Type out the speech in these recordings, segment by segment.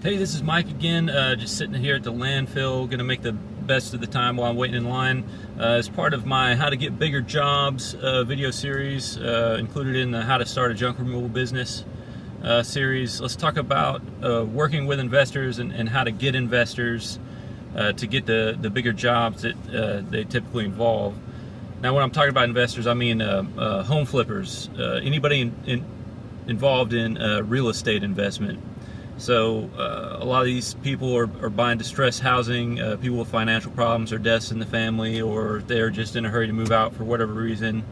Hey, this is Mike again, just sitting here at the landfill, going to make the best of the time while I'm waiting in line. As part of my How to Get Bigger Jobs video series, included in the How to Start a Junk Removal Business series, let's talk about working with investors and how to get investors to get the bigger jobs that they typically involve. Now, when I'm talking about investors, I mean home flippers, anybody involved in real estate investment. So a lot of these people are buying distressed housing, people with financial problems or deaths in the family, or they're just in a hurry to move out for whatever reason.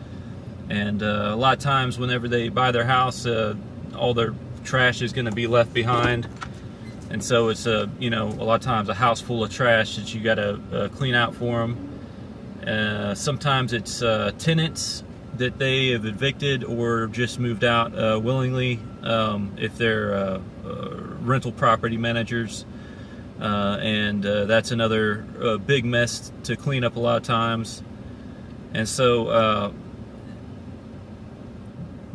And a lot of times whenever they buy their house, all their trash is going to be left behind. And so it's a lot of times a house full of trash that you got to clean out for them. Sometimes it's tenants that they have evicted or just moved out willingly, if they're rental property managers, and that's another big mess to clean up a lot of times. And so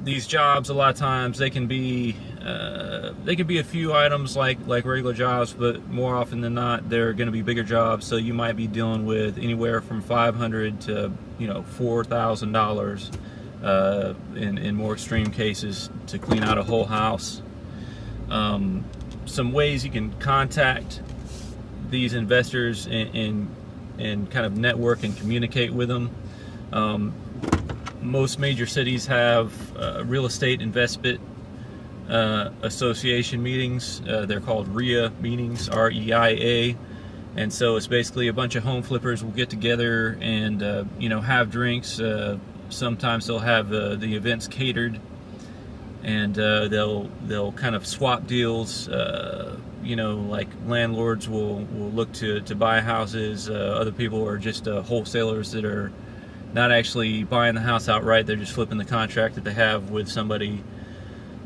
these jobs, a lot of times they can be a few items like regular jobs, but more often than not they're going to be bigger jobs. So you might be dealing with anywhere from $500 to $4,000 in more extreme cases to clean out a whole house. Some ways you can contact these investors and kind of network and communicate with them. Most major cities have real estate investment association meetings. They're called REIA meetings, REIA. And so it's basically a bunch of home flippers will get together and have drinks. Sometimes they'll have the events catered, and they'll kind of swap deals. Like landlords will look to buy houses. Other people are just wholesalers that are not actually buying the house outright. They're just flipping the contract that they have with somebody.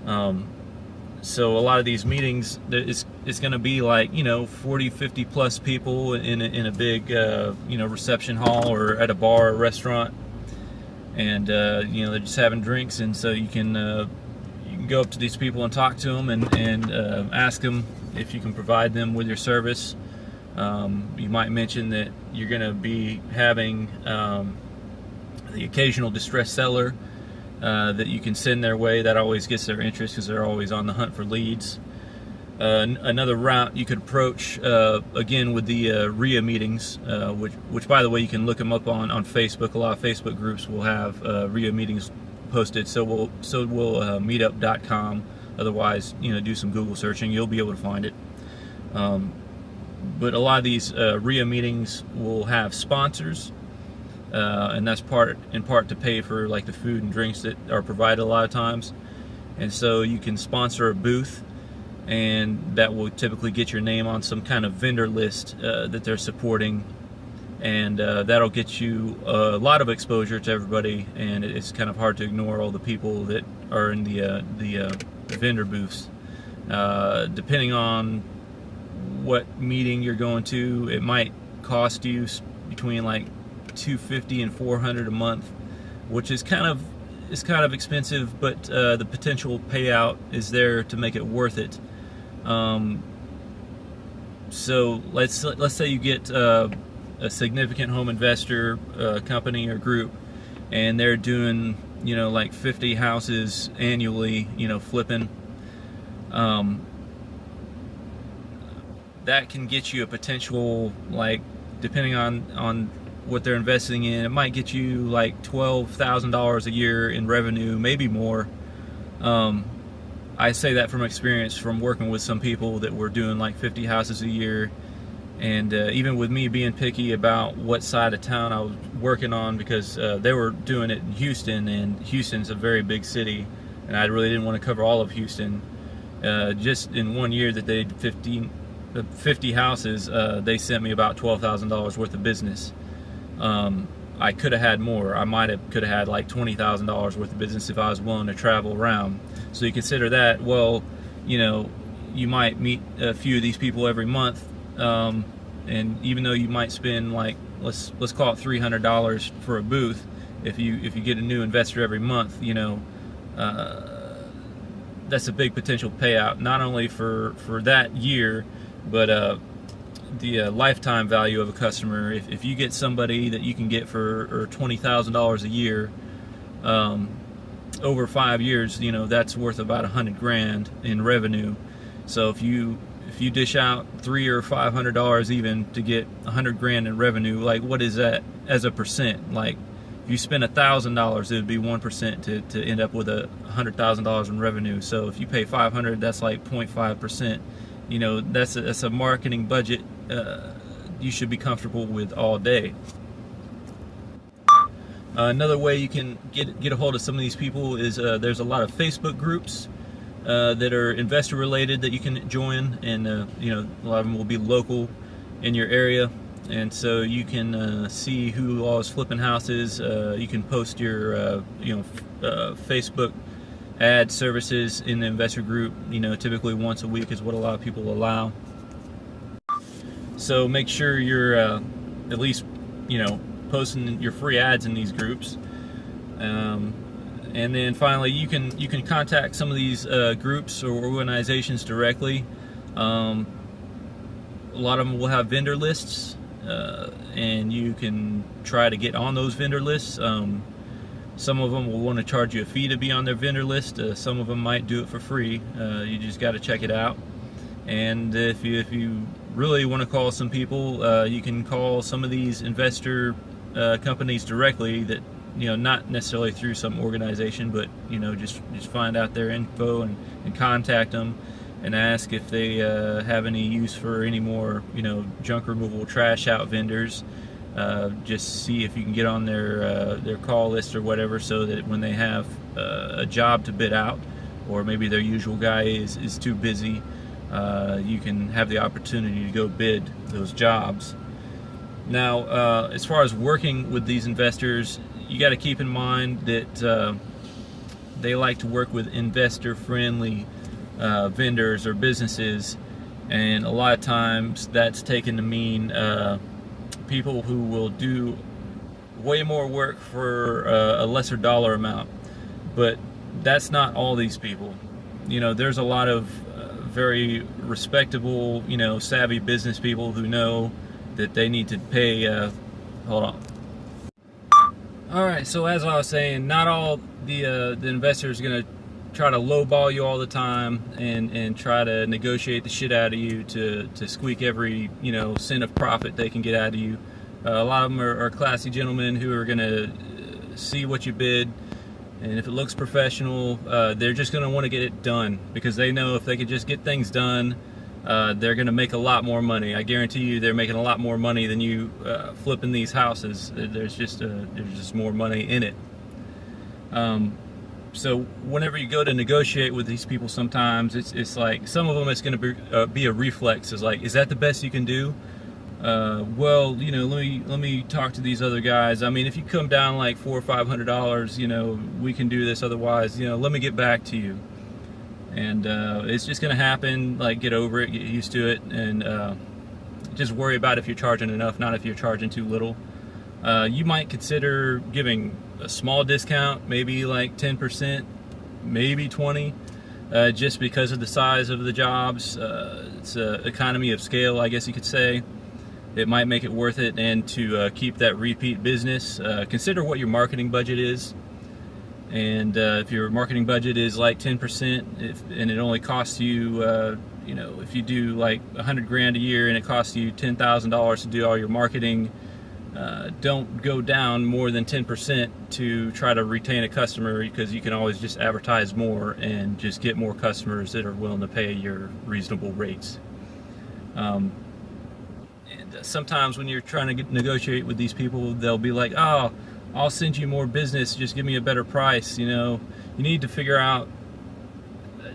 So a lot of these meetings, it's going to be like 40, 50 plus people in a big reception hall or at a bar or restaurant, and they're just having drinks. And so you can go up to these people and talk to them and ask them if you can provide them with your service. You might mention that you're going to be having the occasional distressed seller that you can send their way. That always gets their interest because they're always on the hunt for leads. Another route you could approach, again, with the REIA meetings, which by the way, you can look them up on Facebook. A lot of Facebook groups will have REIA meetings posted. So will meetup.com. Otherwise, do some Google searching. You'll be able to find it. But a lot of these REIA meetings will have sponsors, and that's in part to pay for like the food and drinks that are provided a lot of times. And so you can sponsor a booth, and that will typically get your name on some kind of vendor list that they're supporting, and that'll get you a lot of exposure to everybody. And it's kind of hard to ignore all the people that are in the vendor booths. Depending on what meeting you're going to, it might cost you between like $250 and $400 a month, which is kind of expensive, but the potential payout is there to make it worth it. So let's say you get a significant home investor company or group, and they're doing like 50 houses annually, flipping. That can get you a potential, like, depending on what they're investing in, it might get you like $12,000 a year in revenue, maybe more. I say that from experience, from working with some people that were doing like 50 houses a year. And even with me being picky about what side of town I was working on, because they were doing it in Houston, and Houston's a very big city, and I really didn't want to cover all of Houston. Just in one year that they did 50 houses, they sent me about $12,000 worth of business. I could have had more. I could have had like $20,000 worth of business if I was willing to travel around. So you consider that. Well, you might meet a few of these people every month, and even though you might spend like let's call it $300 for a booth, if you get a new investor every month, that's a big potential payout, not only for that year, but the lifetime value of a customer. If you get somebody that you can get for $20,000 a year, over 5 years, you know, that's worth about $100,000 in revenue. So if you dish out $300 or $500 even to get $100,000 in revenue, like, what is that as a percent? Like, if you spend $1,000, it would be 1% to end up with $100,000 in revenue. So if you pay $500, that's like 0.5%. You know, that's a marketing budget you should be comfortable with all day. Another way you can get a hold of some of these people is there's a lot of Facebook groups that are investor related that you can join, and you know, a lot of them will be local in your area, and so you can see who all is flipping houses. You can post your Facebook ad services in the investor group. You know, typically once a week is what a lot of people allow. So make sure you're at least, you know, posting your free ads in these groups. And then finally, you can contact some of these groups or organizations directly. A lot of them will have vendor lists, and you can try to get on those vendor lists. Some of them will want to charge you a fee to be on their vendor list. Some of them might do it for free. You just got to check it out. And if you really want to call some people, you can call some of these investor companies directly, that, you know, not necessarily through some organization, but, you know, just find out their info and contact them and ask if they have any use for any more, you know, junk removal, trash out vendors. Just see if you can get on their call list or whatever, so that when they have a job to bid out, or maybe their usual guy is too busy, you can have the opportunity to go bid those jobs. Now, as far as working with these investors, you got to keep in mind that they like to work with investor-friendly vendors or businesses, and a lot of times that's taken to mean people who will do way more work for a lesser dollar amount. But that's not all these people. You know, there's a lot of very respectable, you know, savvy business people who know that they need to pay. Hold on. All right, so as I was saying, not all the investors are going to try to lowball you all the time and try to negotiate the shit out of you to squeak every, you know, cent of profit they can get out of you. A lot of them are classy gentlemen who are going to see what you bid, and if it looks professional, they're just going to want to get it done, because they know if they could just get things done, they're going to make a lot more money. I guarantee you they're making a lot more money than you flipping these houses. There's just more money in it. So whenever you go to negotiate with these people, sometimes it's like, some of them it's going to be a reflex. It's like, is that the best you can do? Well, you know, let me talk to these other guys. I mean, if you come down like $400 or $500, you know, we can do this. Otherwise, you know, let me get back to you. And it's just going to happen. Like, get over it, get used to it, and just worry about if you're charging enough, not if you're charging too little. You might consider giving a small discount, maybe like 10%, maybe 20%, just because of the size of the jobs. It's an economy of scale, I guess you could say. It might make it worth it, and to keep that repeat business, consider what your marketing budget is. And if your marketing budget is like 10%, and it only costs you, you know, if you do like $100,000 a year and it costs you $10,000 to do all your marketing, don't go down more than 10% to try to retain a customer, because you can always just advertise more and just get more customers that are willing to pay your reasonable rates. And sometimes when you're trying to negotiate with these people, they'll be like, oh, I'll send you more business, just give me a better price. You know, you need to figure out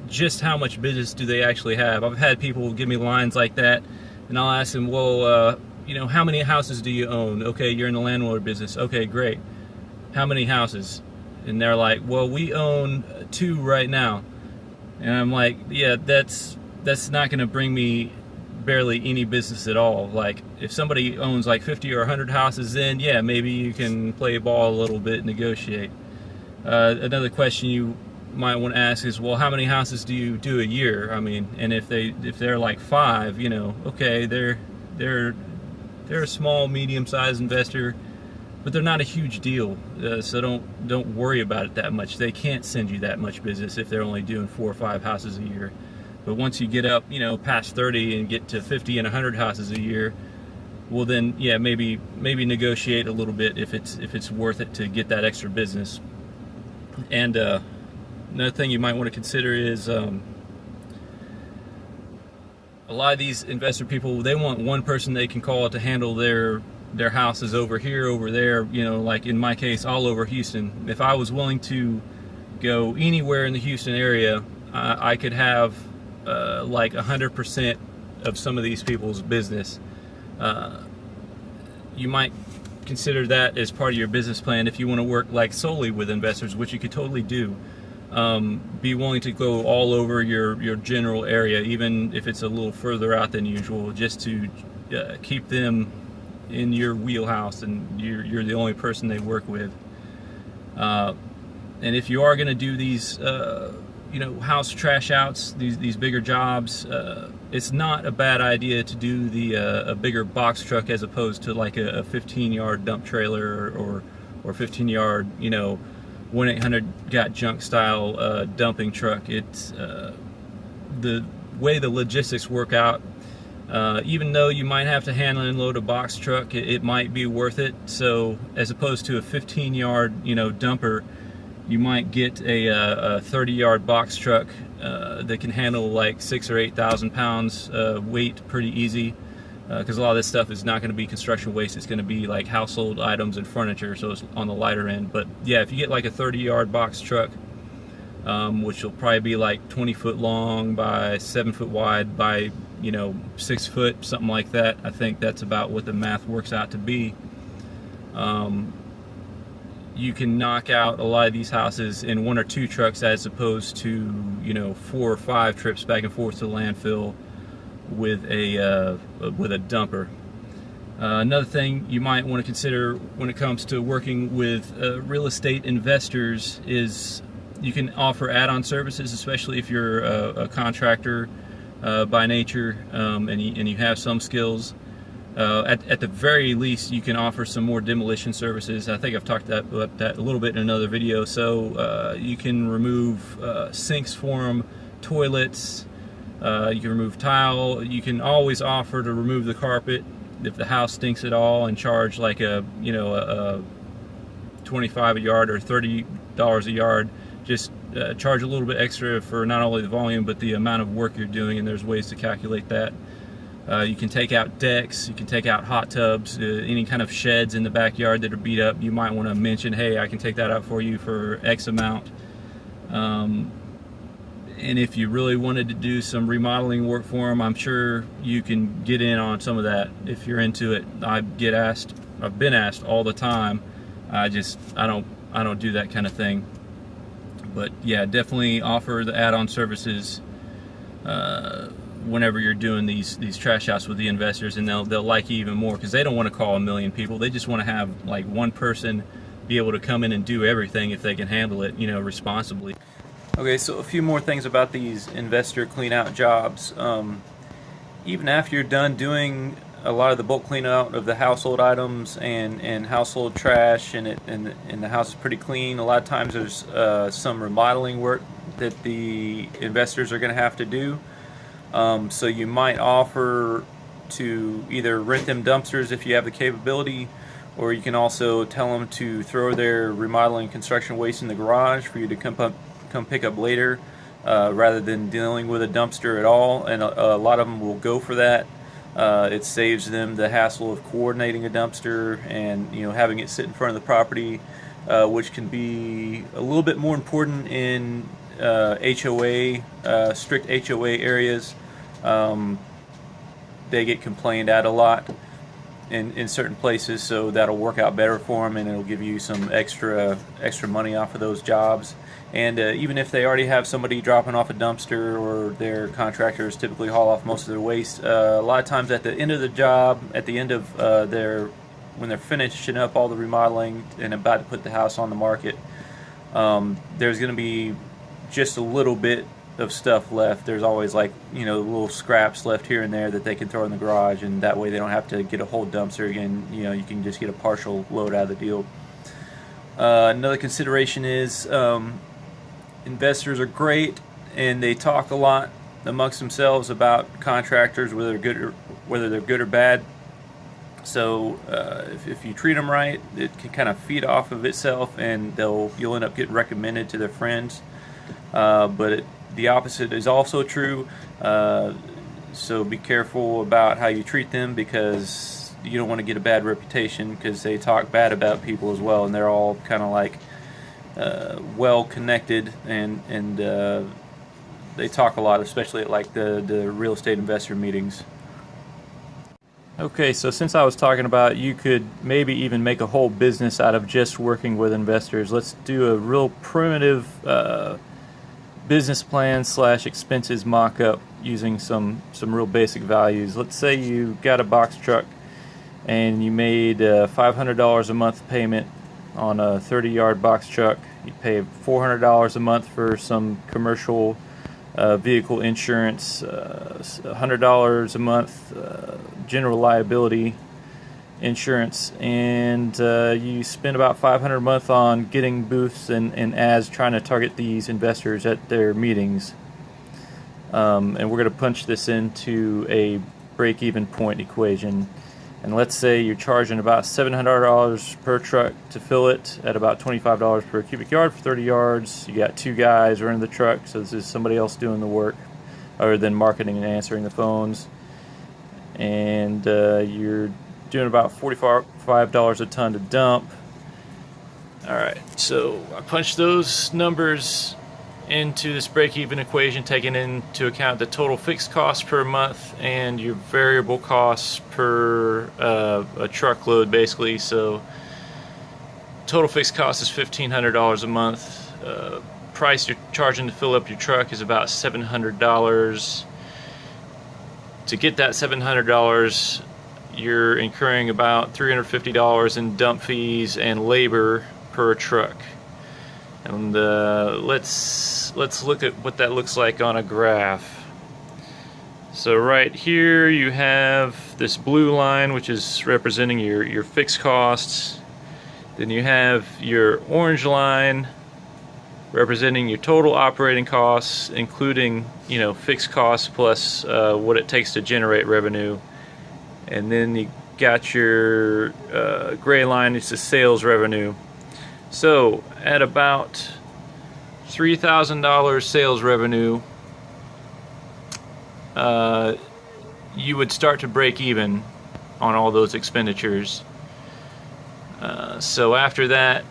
just how much business do they actually have. I've had people give me lines like that, and I'll ask them, well, you know, how many houses do you own? Okay, you're in the landlord business. Okay, great. How many houses? And they're like, well, we own 2 right now. And I'm like, yeah, that's not going to bring me barely any business at all. Like, if somebody owns like 50 or 100 houses, then yeah, maybe you can play ball a little bit, negotiate. Another question you might want to ask is, well, how many houses do you do a year? I mean, and if they're like 5, you know, okay, they're a small, medium-sized investor, but they're not a huge deal. So don't worry about it that much. They can't send you that much business if they're only doing 4 or 5 houses a year. But once you get up, you know, past 30 and get to 50 and 100 houses a year, well then, yeah, maybe negotiate a little bit if it's worth it to get that extra business. And another thing you might want to consider is a lot of these investor people, they want one person they can call to handle their houses over here, over there, you know, like in my case, all over Houston. If I was willing to go anywhere in the Houston area, I could have like 100% of some of these people's business. You might consider that as part of your business plan if you want to work like solely with investors, which you could totally do. Be willing to go all over your general area, even if it's a little further out than usual, just to keep them in your wheelhouse and you're the only person they work with. And if you are going to do these you know, house trash outs, these bigger jobs, it's not a bad idea to do a bigger box truck as opposed to like a 15-yard dump trailer or 15-yard, you know, 1-800-GOT-JUNK style dumping truck. It's the way the logistics work out. Even though you might have to handle and load a box truck, it might be worth it. So as opposed to a 15-yard, you know, dumper, you might get a 30-yard box truck that can handle like 6,000 or 8,000 pounds weight pretty easy, because a lot of this stuff is not going to be construction waste. It's going to be like household items and furniture, so it's on the lighter end. But yeah, if you get like a 30-yard box truck, which will probably be like 20 foot long by 7 foot wide by, you know, 6 foot, something like that. I think that's about what the math works out to be. You can knock out a lot of these houses in 1 or 2 trucks as opposed to, you know, 4 or 5 trips back and forth to the landfill with a dumper. Another thing you might want to consider when it comes to working with real estate investors is you can offer add-on services, especially if you're a contractor by nature and you have some skills. At the very least, you can offer some more demolition services. I think I've talked about that a little bit in another video. So you can remove sinks for them, toilets, you can remove tile. You can always offer to remove the carpet if the house stinks at all, and charge like a $25 a yard or $30 a yard. Just charge a little bit extra for not only the volume but the amount of work you're doing, and there's ways to calculate that. You can take out decks, you can take out hot tubs, any kind of sheds in the backyard that are beat up. You might want to mention, hey, I can take that out for you for X amount. And if you really wanted to do some remodeling work for them, I'm sure you can get in on some of that if you're into it. I've been asked all the time. I don't do that kind of thing. But yeah, definitely offer the add-on services whenever you're doing these trash outs with the investors, and they'll like you even more because they don't want to call a million people. They just want to have like one person be able to come in and do everything if they can handle it, you know, responsibly. Okay, so a few more things about these investor clean out jobs. Even after you're done doing a lot of the bulk clean out of the household items and household trash, and the house is pretty clean, a lot of times there's some remodeling work that the investors are going to have to do. So you might offer to either rent them dumpsters if you have the capability, or you can also tell them to throw their remodeling construction waste in the garage for you to come pick up later, rather than dealing with a dumpster at all. And a lot of them will go for that. It saves them the hassle of coordinating a dumpster and, you know, having it sit in front of the property, which can be a little bit more important in HOA, strict HOA areas. They get complained at a lot in certain places, so that'll work out better for them, and it'll give you some extra money off of those jobs. And even if they already have somebody dropping off a dumpster, or their contractors typically haul off most of their waste, a lot of times at the end of the job, at the end of when they're finishing up all the remodeling and about to put the house on the market, there's going to be just a little bit of stuff left. There's always, like, little scraps left here and there that they can throw in the garage, and that way they don't have to get a whole dumpster again. You can just get a partial load out of the deal. Another consideration is investors are great, and they talk a lot amongst themselves about contractors, whether they're good or bad. So if you treat them right, it can kind of feed off of itself, and you'll end up getting recommended to their friends. But the opposite is also true. So be careful about how you treat them, because you don't want to get a bad reputation, because they talk bad about people as well, and they're all kind of like well connected, and they talk a lot, especially at like the real estate investor meetings. Okay, so since I was talking about you could maybe even make a whole business out of just working with investors, let's do a real primitive business plan / expenses mock-up using some real basic values. Let's say you got a box truck and you made $500 a month payment on a 30-yard box truck. You pay $400 a month for some commercial vehicle insurance, $100 a month general liability insurance, and you spend about $500 a month on getting booths and ads trying to target these investors at their meetings. And we're going to punch this into a break-even point equation. And let's say you're charging about $700 per truck to fill it at about $25 per cubic yard for 30 yards. You got 2 guys running the truck, so this is somebody else doing the work other than marketing and answering the phones. And you're doing about $45 a ton to dump. Alright, so I punched those numbers into this break-even equation, taking into account the total fixed cost per month and your variable costs per a truckload, basically. So total fixed cost is $1,500 a month. Price you're charging to fill up your truck is about $700. To get that $700, you're incurring about $350 in dump fees and labor per truck. And let's look at what that looks like on a graph. So right here you have this blue line, which is representing your fixed costs. Then you have your orange line representing your total operating costs, including fixed costs plus what it takes to generate revenue. And then you got your gray line, it's the sales revenue. So at about $3,000 sales revenue, you would start to break even on all those expenditures. So after that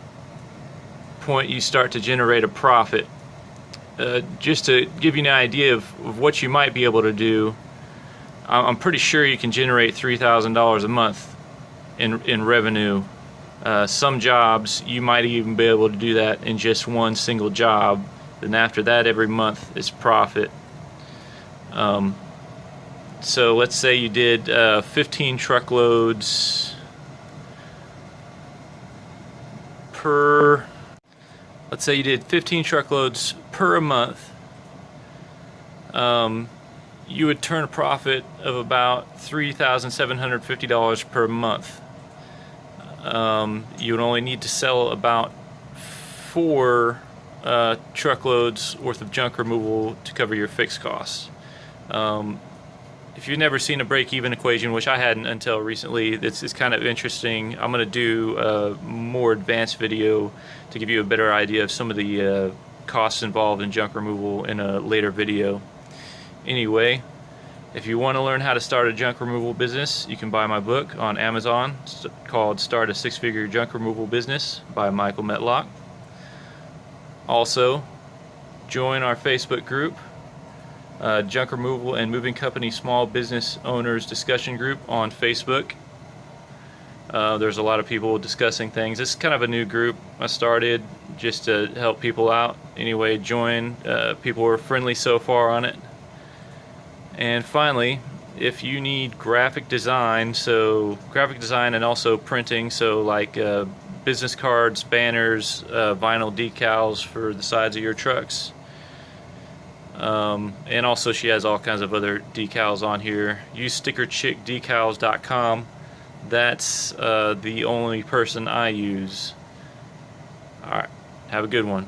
point, you start to generate a profit. Just to give you an idea of what you might be able to do, I'm pretty sure you can generate $3,000 a month in revenue. Some jobs you might even be able to do that in just one single job. Then after that, every month is profit. So let's say you did 15 truckloads per. Let's say you did 15 truckloads per month. You would turn a profit of about $3,750 per month. You would only need to sell about 4 truckloads worth of junk removal to cover your fixed costs. If you've never seen a break-even equation, which I hadn't until recently, it's kind of interesting. I'm going to do a more advanced video to give you a better idea of some of the costs involved in junk removal in a later video. Anyway, if you want to learn how to start a junk removal business, you can buy my book on Amazon. It's called Start a Six-Figure Junk Removal Business by Michael Metlock. Also, join our Facebook group, Junk Removal and Moving Company Small Business Owners Discussion Group on Facebook. There's a lot of people discussing things. It's kind of a new group I started just to help people out. Anyway, join. People are friendly so far on it. And finally, if you need graphic design and also printing, so like business cards, banners, vinyl decals for the sides of your trucks, And also she has all kinds of other decals on here. Use stickerchickdecals.com. That's the only person I use. Alright, have a good one.